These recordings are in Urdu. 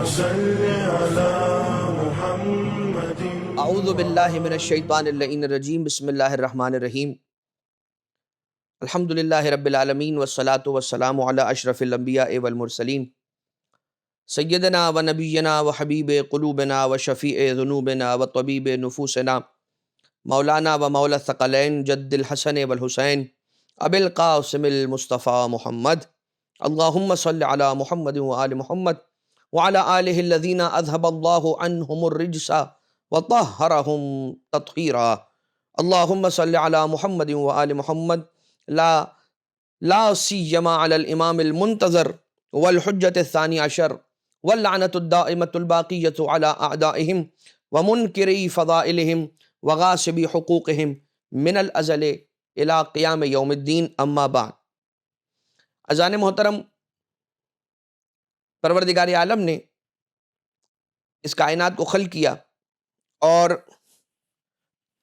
صل على محمد. اعوذ باللہ من الشیطان اللعین الرجیم. بسم اللہ الرحمن الرحیم. الحمدللہ رب العالمین والصلاة والسلام علی اشرف الانبیاء والمرسلین سیدنا و نبینا و حبیب قلوبنا و شفیع ذنوبنا و طبیب نفوسنا مولانا و مولا الثقلین جد الحسن والحسین ابی القاسم المصطفیٰ محمد. اللہم صل علی محمد و آل محمد وعلی آلہ الذین اذہب اللہ عنہم الرجس وطہرہم تطہیرا. اللہم صل علی محمد و آل محمد لا سیما علی الامام المنتظر والحجة الثانی عشر واللعنة الدائمة الباقیة علی اعدائهم ومنکری فضائلهم وغاصبی حقوقهم من الازل الى قیام یوم الدین. اما بعد. اذان محترم، پروردگار عالم نے اس کائنات کو خلق کیا اور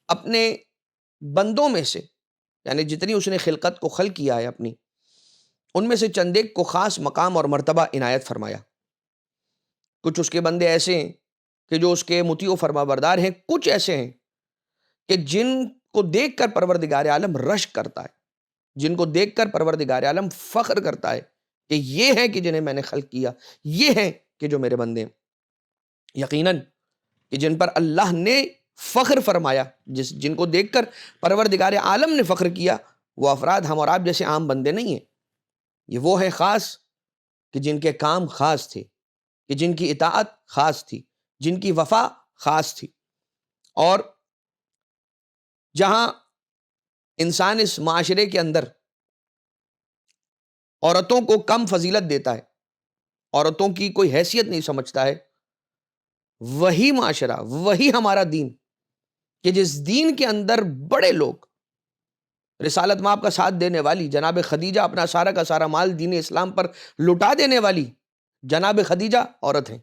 اپنے بندوں میں سے، یعنی جتنی اس نے خلقت کو خلق کیا ہے اپنی، ان میں سے چند ایک کو خاص مقام اور مرتبہ عنایت فرمایا. کچھ اس کے بندے ایسے ہیں کہ جو اس کے مطیع و فرما بردار ہیں، کچھ ایسے ہیں کہ جن کو دیکھ کر پروردگار عالم رشک کرتا ہے، جن کو دیکھ کر پروردگار عالم فخر کرتا ہے کہ یہ ہیں کہ جنہیں میں نے خلق کیا، یہ ہیں کہ جو میرے بندے ہیں. یقیناً کہ جن پر اللہ نے فخر فرمایا، جن کو دیکھ کر پروردگار عالم نے فخر کیا، وہ افراد ہم اور آپ جیسے عام بندے نہیں ہیں. یہ وہ ہیں خاص کہ جن کے کام خاص تھے، کہ جن کی اطاعت خاص تھی، جن کی وفا خاص تھی. اور جہاں انسان اس معاشرے کے اندر عورتوں کو کم فضیلت دیتا ہے، عورتوں کی کوئی حیثیت نہیں سمجھتا ہے، وہی معاشرہ، وہی ہمارا دین کہ جس دین کے اندر بڑے لوگ، رسالت مآب کا ساتھ دینے والی جناب خدیجہ، اپنا سارا کا سارا مال دین اسلام پر لٹا دینے والی جناب خدیجہ عورت ہیں.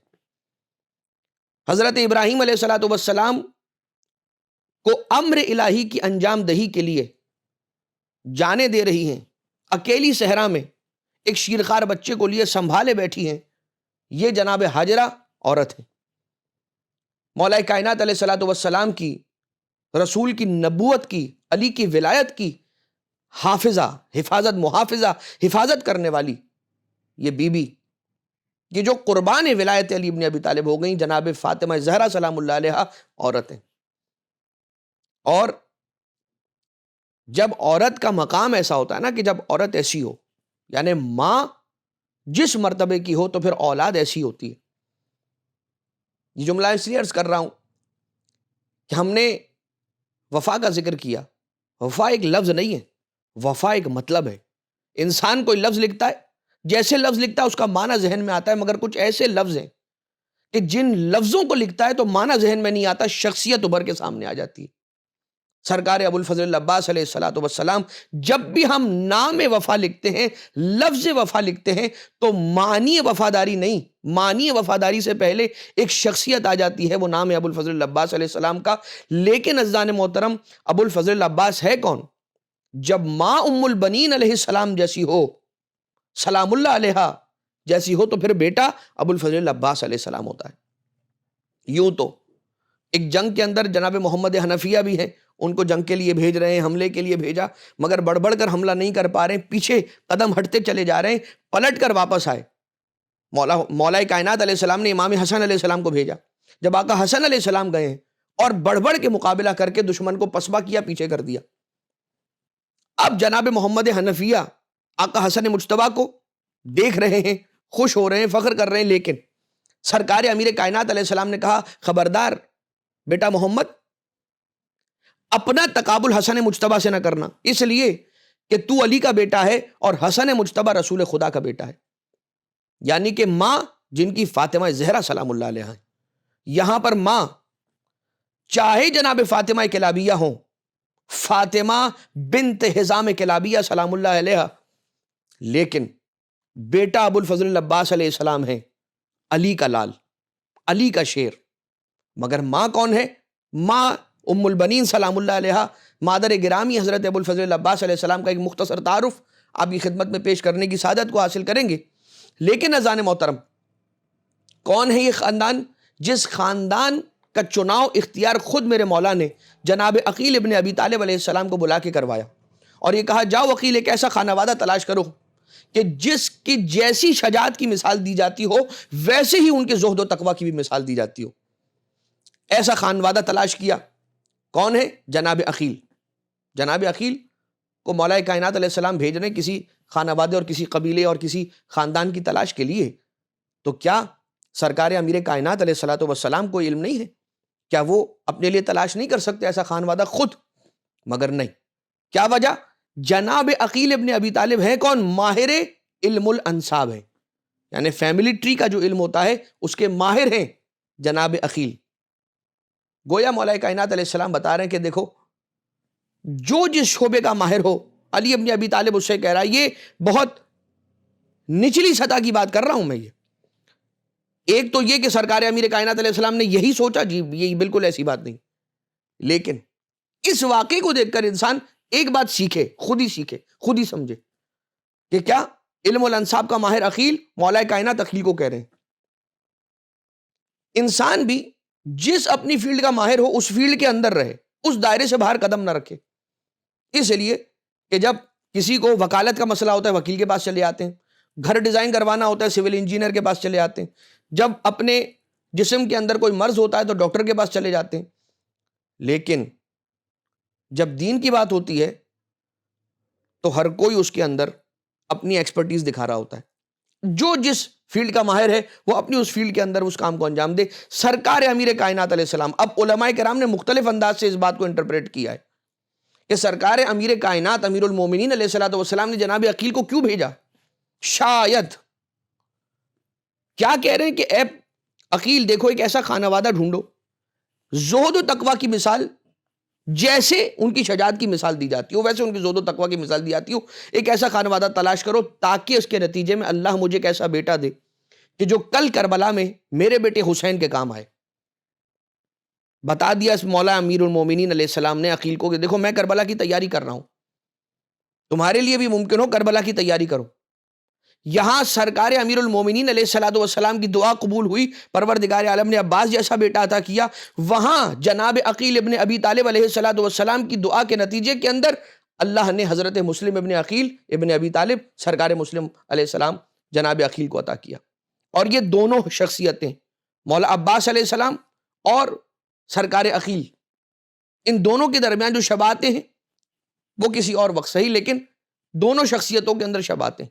حضرت ابراہیم علیہ السلام کو امر الہی کی انجام دہی کے لیے جانے دے رہی ہیں، اکیلی صحرا میں ایک شیرخوار بچے کو لیے سنبھالے بیٹھی ہیں، یہ جناب ہاجرہ عورت ہیں. مولا کائنات علیہ السلام کی، رسول کی نبوت کی، علی کی ولایت کی حافظہ، حفاظت کرنے والی یہ بی بی، یہ جو قربان ولایت علی ابن ابی طالب ہو گئیں، جناب فاطمہ زہرا سلام اللہ علیہا عورت ہیں. اور جب عورت کا مقام ایسا ہوتا ہے نا، کہ جب عورت ایسی ہو، یعنی ماں جس مرتبے کی ہو، تو پھر اولاد ایسی ہوتی ہے. یہ جملہ اس لیے عرض کر رہا ہوں کہ ہم نے وفا کا ذکر کیا. وفا ایک لفظ نہیں ہے، وفا ایک مطلب ہے. انسان کوئی لفظ لکھتا ہے، جیسے لفظ لکھتا ہے اس کا معنی ذہن میں آتا ہے، مگر کچھ ایسے لفظ ہیں کہ جن لفظوں کو لکھتا ہے تو معنی ذہن میں نہیں آتا، شخصیت ابھر کے سامنے آ جاتی ہے. سرکار ابو الفضل العباس علیہ السلام جب بھی ہم نام وفا لکھتے ہیں، لفظ وفا لکھتے ہیں، تو معنی وفاداری نہیں، معنی وفاداری سے پہلے ایک شخصیت آ جاتی ہے، وہ نام ہے ابو الفضل العباس علیہ السلام کا. لیکن عزیزان محترم، ابو الفضل العباس ہے کون؟ جب ماں ام البنین علیہ السلام جیسی ہو، سلام اللہ علیہا جیسی ہو، تو پھر بیٹا ابو الفضل العباس علیہ السلام ہوتا ہے. یوں تو ایک جنگ کے اندر جناب محمد حنفیہ بھی ہیں، ان کو جنگ کے لیے بھیج رہے ہیں، حملے کے لیے بھیجا، مگر بڑھ بڑھ کر حملہ نہیں کر پا رہے ہیں، پیچھے قدم ہٹتے چلے جا رہے ہیں، پلٹ کر واپس آئے. مولا کائنات علیہ السلام نے امام حسن علیہ السلام کو بھیجا. جب آقا حسن علیہ السلام گئے ہیں اور بڑھ بڑھ کے مقابلہ کر کے دشمن کو پسبا کیا، پیچھے کر دیا. اب جناب محمد حنفیہ آقا حسن مجتبیٰ کو دیکھ رہے ہیں، خوش ہو رہے ہیں، فخر کر رہے ہیں، لیکن سرکار امیر کائنات علیہ السلام نے کہا، خبردار بیٹا محمد، اپنا تقابل حسن مجتبیٰ سے نہ کرنا، اس لیے کہ تو علی کا بیٹا ہے اور حسن مجتبیٰ رسول خدا کا بیٹا ہے. یعنی کہ ماں جن کی فاطمہ زہرا سلام اللہ علیہا ہے، یہاں پر ماں چاہے جناب فاطمہ کلابیہ ہوں، فاطمہ بنت حزام کلابیہ سلام اللہ علیہا، لیکن بیٹا ابو الفضل العباس علیہ السلام ہے، علی کا لال، علی کا شیر. مگر ماں کون ہے؟ ماں ام البنین سلام اللہ علیہا، مادر گرامی حضرت ابو الفضل العباس علیہ السلام کا ایک مختصر تعارف آپ کی خدمت میں پیش کرنے کی سعادت کو حاصل کریں گے. لیکن اذان محترم، کون ہے یہ خاندان؟ جس خاندان کا چناؤ اختیار خود میرے مولا نے جناب عقیل ابن ابی طالب علیہ السلام کو بلا کے کروایا اور یہ کہا جاؤ عقیل ایک ایسا خانہ وادہ تلاش کرو کہ جس کی جیسی شجاعت کی مثال دی جاتی ہو ویسے ہی ان کے زہد و تقوی کی بھی مثال دی جاتی ہو۔ ایسا خانہ وادہ تلاش کیا۔ کون ہے؟ جناب عقیل۔ جناب عقیل کو مولا کائنات علیہ السلام بھیج رہے ہیں کسی خانہ وادے اور کسی قبیلے اور کسی خاندان کی تلاش کے لیے، تو کیا سرکار امیر کائنات علیہ الصلوۃ والسلام کو علم نہیں ہے؟ کیا وہ اپنے لیے تلاش نہیں کر سکتے ایسا خانہ وادہ خود؟ مگر نہیں۔ کیا وجہ؟ جناب عقیل ابن ابی طالب ہیں کون؟ ماہر علم الانساب ہیں، یعنی فیملی ٹری کا جو علم ہوتا ہے اس کے ماہر ہیں جناب عقیل۔ گویا مولا کائنات علیہ السلام بتا رہے ہیں کہ دیکھو جو جس شعبے کا ماہر ہو، علی ابن ابی طالب اس سے کہہ رہا ہے، یہ بہت نچلی سطح کی بات کر رہا ہوں میں۔ یہ ایک تو یہ کہ سرکار امیر کائنات علیہ السلام نے یہی سوچا، جی یہ بالکل ایسی بات نہیں، لیکن اس واقعے کو دیکھ کر انسان ایک بات سیکھے، خود ہی سمجھے کہ کیا علم الانساب کا ماہر عقیل مولا کائنات عقیل کو کہہ رہے ہیں۔ انسان بھی جس اپنی فیلڈ کا ماہر ہو اس فیلڈ کے اندر رہے، اس دائرے سے باہر قدم نہ رکھے۔ اس لیے کہ جب کسی کو وکالت کا مسئلہ ہوتا ہے وکیل کے پاس چلے آتے ہیں، گھر ڈیزائن کروانا ہوتا ہے سول انجینئر کے پاس چلے آتے ہیں، جب اپنے جسم کے اندر کوئی مرض ہوتا ہے تو ڈاکٹر کے پاس چلے جاتے ہیں، لیکن جب دین کی بات ہوتی ہے تو ہر کوئی اس کے اندر اپنی ایکسپرٹیز دکھا رہا ہوتا ہے۔ جو جس فیلڈ کا ماہر ہے وہ اپنی اس فیلڈ کے اندر اس کام کو انجام دے۔ سرکار امیر کائنات علیہ السلام، اب علماء کرام نے مختلف انداز سے اس بات کو انٹرپریٹ کیا ہے کہ سرکار امیر کائنات امیر المومنین علیہ الصلوۃ والسلام نے جناب عقیل کو کیوں بھیجا؟ شاید کیا کہہ رہے ہیں کہ اے عقیل دیکھو ایک ایسا خانہ وادہ ڈھونڈو، زہد و تقوی کی مثال جیسے ان کی شجاعت کی مثال دی جاتی ہو ویسے ان کی زہد و تقوی کی مثال دی جاتی ہو، ایک ایسا خانہ وادہ تلاش کرو تاکہ اس کے نتیجے میں اللہ مجھے ایک ایسا بیٹا دے کہ جو کل کربلا میں میرے بیٹے حسین کے کام آئے۔ بتا دیا اس مولا امیر المومنین علیہ السلام نے عقیل کو کہ دیکھو میں کربلا کی تیاری کر رہا ہوں، تمہارے لیے بھی ممکن ہو کربلا کی تیاری کرو۔ یہاں سرکار امیر المومنین علیہ الصلوۃ والسلام کی دعا قبول ہوئی، پروردگار عالم نے عباس جیسا بیٹا عطا کیا۔ وہاں جناب عقیل ابن ابی طالب علیہ الصلوۃ والسلام کی دعا کے نتیجے کے اندر اللہ نے حضرت مسلم ابن عقیل ابن ابی طالب سرکار مسلم علیہ السلام جناب عقیل کو عطا کیا۔ اور یہ دونوں شخصیتیں مولا عباس علیہ السلام اور سرکار عقیل، ان دونوں کے درمیان جو شباہتیں ہیں وہ کسی اور وقت صحیح، لیکن دونوں شخصیتوں کے اندر شباہتیں،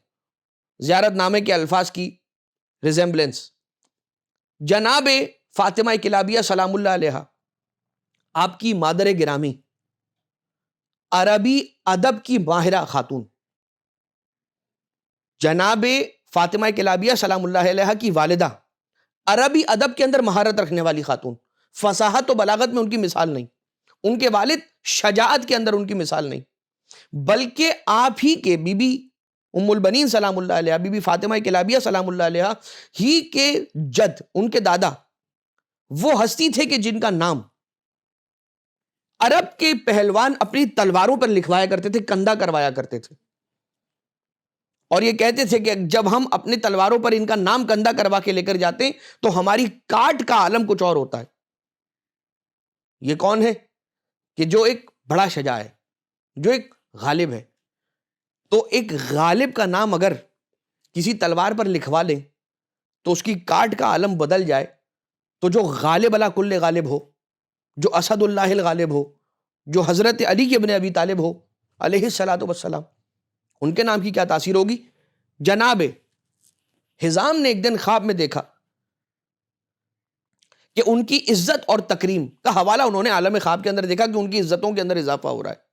زیارت نامے کے الفاظ کی ریزمبلنس۔ جناب فاطمہ کلابیہ سلام اللہ علیہا، آپ کی مادر گرامی، عربی ادب کی ماہرہ خاتون، جناب فاطمہ کلابیہ سلام اللہ علیہا کی والدہ، عربی ادب کے اندر مہارت رکھنے والی خاتون، فصاحت و بلاغت میں ان کی مثال نہیں، ان کے والد شجاعت کے اندر ان کی مثال نہیں، بلکہ آپ ہی کے بی بی ام البنین سلام اللہ علیہ، بی بی فاطمہ کلابیہ سلام اللہ علیہ ہی کے جد، ان کے دادا وہ ہستی تھے کہ جن کا نام عرب کے پہلوان اپنی تلواروں پر لکھوایا کرتے تھے، کندہ کروایا کرتے تھے، اور یہ کہتے تھے کہ جب ہم اپنے تلواروں پر ان کا نام کندہ کروا کے لے کر جاتے ہیں تو ہماری کاٹ کا عالم کچھ اور ہوتا ہے۔ یہ کون ہے؟ کہ جو ایک بڑا شجاع ہے، جو ایک غالب ہے۔ تو ایک غالب کا نام اگر کسی تلوار پر لکھوا لیں تو اس کی کاٹ کا عالم بدل جائے، تو جو غالب علی کل غالب ہو، جو اسد اللہ الغالب ہو، جو حضرت علی ابن ابی طالب ہو علیہ الصلوۃ والسلام، ان کے نام کی کیا تاثیر ہوگی؟ جناب حزام نے ایک دن خواب میں دیکھا کہ ان کی عزت اور تکریم کا حوالہ انہوں نے عالم خواب کے اندر دیکھا کہ ان کی عزتوں کے اندر اضافہ ہو رہا ہے۔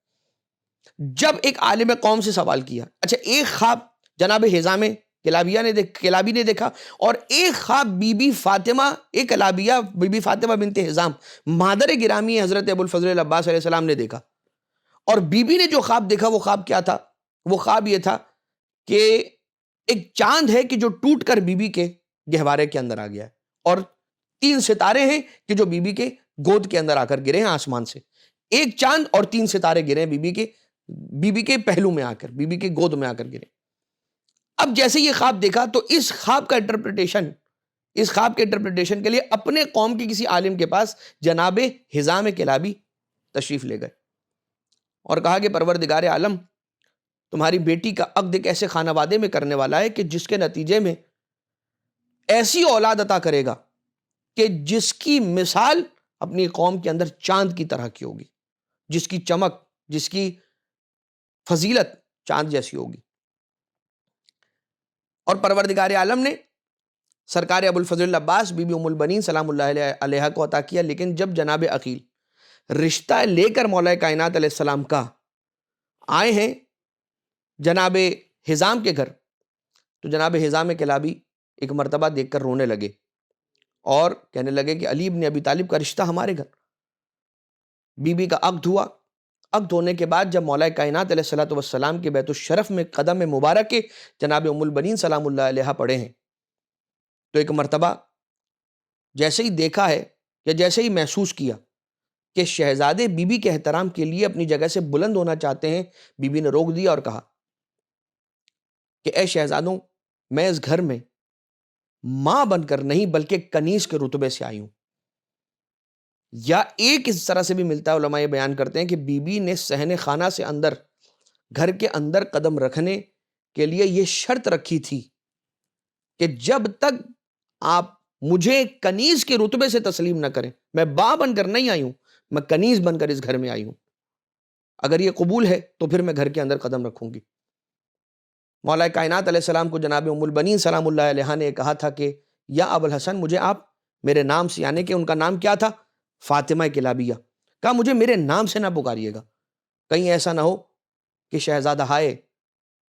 جب ایک عالم قوم سے سوال کیا، اچھا ایک خواب جناب حزام کلابی نے دیکھا اور ایک خواب بی بی فاطمہ کلابیہ بی بی فاطمہ بنت حزام مادر گرامی حضرت ابو الفضل العباس علیہ السلام نے دیکھا، اور بی بی نے جو خواب دیکھا وہ خواب کیا تھا؟ وہ خواب یہ تھا کہ ایک چاند ہے کہ جو ٹوٹ کر بی بی کے گہوارے کے اندر آ گیا ہے، اور 3 ستارے ہیں کہ جو بی بی کے گود کے اندر آ کر گرے ہیں آسمان سے۔ ایک چاند اور 3 ستارے گرے ہیں بی بی کے پہلو میں آ کر، بی بی کے گود میں آ کر گرے۔ اب جیسے یہ خواب دیکھا تو اس خواب کا انٹرپریٹیشن اس خواب کے انٹرپریٹیشن کے لیے اپنے قوم کے کسی عالم کے پاس جناب حزام کلابی تشریف لے گئے اور کہا کہ پروردگار عالم، تمہاری بیٹی کا عقد ایک ایسے خانہ وادے میں کرنے والا ہے کہ جس کے نتیجے میں ایسی اولاد عطا کرے گا کہ جس کی مثال اپنی قوم کے اندر چاند کی طرح کی ہوگی، جس کی چمک، جس کی فضیلت چاند جیسی ہوگی۔ اور پروردگار عالم نے سرکار ابو الفضل عباس بی بی ام البنین سلام اللہ علیہ کو عطا کیا، لیکن جب جناب عقیل رشتہ لے کر مولا کائنات علیہ السلام کا آئے ہیں جناب حزام کے گھر، تو جناب حزام کلابی ایک مرتبہ دیکھ کر رونے لگے اور کہنے لگے کہ علی بن ابی طالب کا رشتہ ہمارے گھر۔ بی بی کا عقد ہوا، عقد ہونے کے بعد جب مولا کائنات علیہ السلام کے بیت الشرف میں قدم مبارک کے جناب ام البنین سلام اللہ علیہ پڑے ہیں، تو ایک مرتبہ جیسے ہی دیکھا ہے یا جیسے ہی محسوس کیا کہ شہزادے بی بی کے احترام کے لیے اپنی جگہ سے بلند ہونا چاہتے ہیں، بی بی نے روک دیا اور کہا کہ اے شہزادوں، میں اس گھر میں ماں بن کر نہیں بلکہ کنیز کے رتبے سے آئی ہوں۔ یا ایک اس طرح سے بھی ملتا ہے، علماء یہ بیان کرتے ہیں کہ بی بی نے صحن خانہ سے اندر، گھر کے اندر قدم رکھنے کے لیے یہ شرط رکھی تھی کہ جب تک آپ مجھے کنیز کے رتبے سے تسلیم نہ کریں، میں باں بن کر نہیں آئی ہوں، میں کنیز بن کر اس گھر میں آئی ہوں، اگر یہ قبول ہے تو پھر میں گھر کے اندر قدم رکھوں گی۔ مولا کائنات علیہ السلام کو جناب ام البنین سلام اللہ علیہ نے کہا تھا کہ یا ابو الحسن، مجھے آپ میرے نام سے، یعنی کہ ان کا نام کیا تھا؟ فاطمہ کلابیہ، کہا مجھے میرے نام سے نہ پکاریے گا، کہیں ایسا نہ ہو کہ شہزادہ ہائے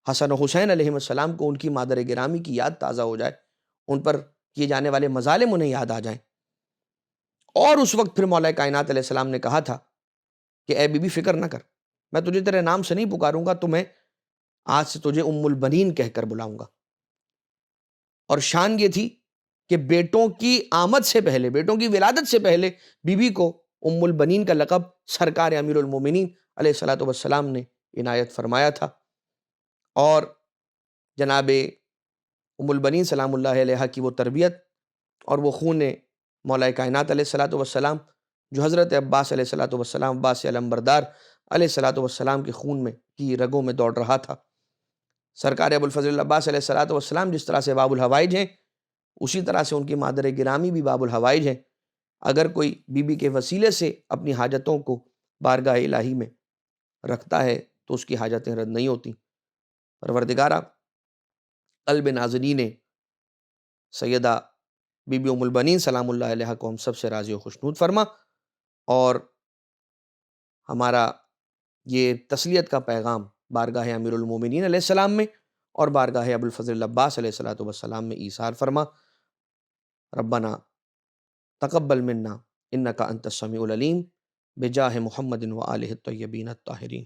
حسن و حسین علیہ السلام کو ان کی مادر گرامی کی یاد تازہ ہو جائے، ان پر کیے جانے والے مظالم انہیں یاد آ جائیں۔ اور اس وقت پھر مولا کائنات علیہ السلام نے کہا تھا کہ اے بی بی فکر نہ کر، میں تجھے تیرے نام سے نہیں پکاروں گا، تو میں آج سے تجھے ام البنین کہہ کر بلاؤں گا۔ اور شان یہ تھی کہ بیٹوں کی آمد سے پہلے، بیٹوں کی ولادت سے پہلے بی بی کو ام البنین کا لقب سرکار امیر المومنین علیہ الصلوۃ والسلام نے عنایت فرمایا تھا۔ اور جناب ام البنین سلام اللہ علیہ کی وہ تربیت اور وہ خون مولا کائنات علیہ الصلوۃ والسلام جو حضرت عباس علیہ الصلوۃ والسلام، عباس علمبردار علیہ الصلوۃ والسلام کے خون میں کی رگوں میں دوڑ رہا تھا۔ سرکار ابو الفضل عباس علیہ الصلوۃ والسلام جس طرح سے باب الحوائج ہیں، اسی طرح سے ان کی مادر گرامی بھی باب الحوائج ہیں۔ اگر کوئی بی بی کے وسیلے سے اپنی حاجتوں کو بارگاہ الہی میں رکھتا ہے تو اس کی حاجتیں رد نہیں ہوتی۔ پروردگارہ قلب نازنین سیدہ بی بی ام البنین سلام اللہ علیہ کو ہم سب سے راضی و خوشنود فرما، اور ہمارا یہ تسلیت کا پیغام بارگاہ امیر المومنین علیہ السلام میں اور بارگاہ ابو الفضل عباس علیہ الصلوۃ والسلام میں ایثار فرما۔ ربنا تقبل منا انک انت السمیع العلیم بجاہ محمد و آلہ الطیبین الطاہرین۔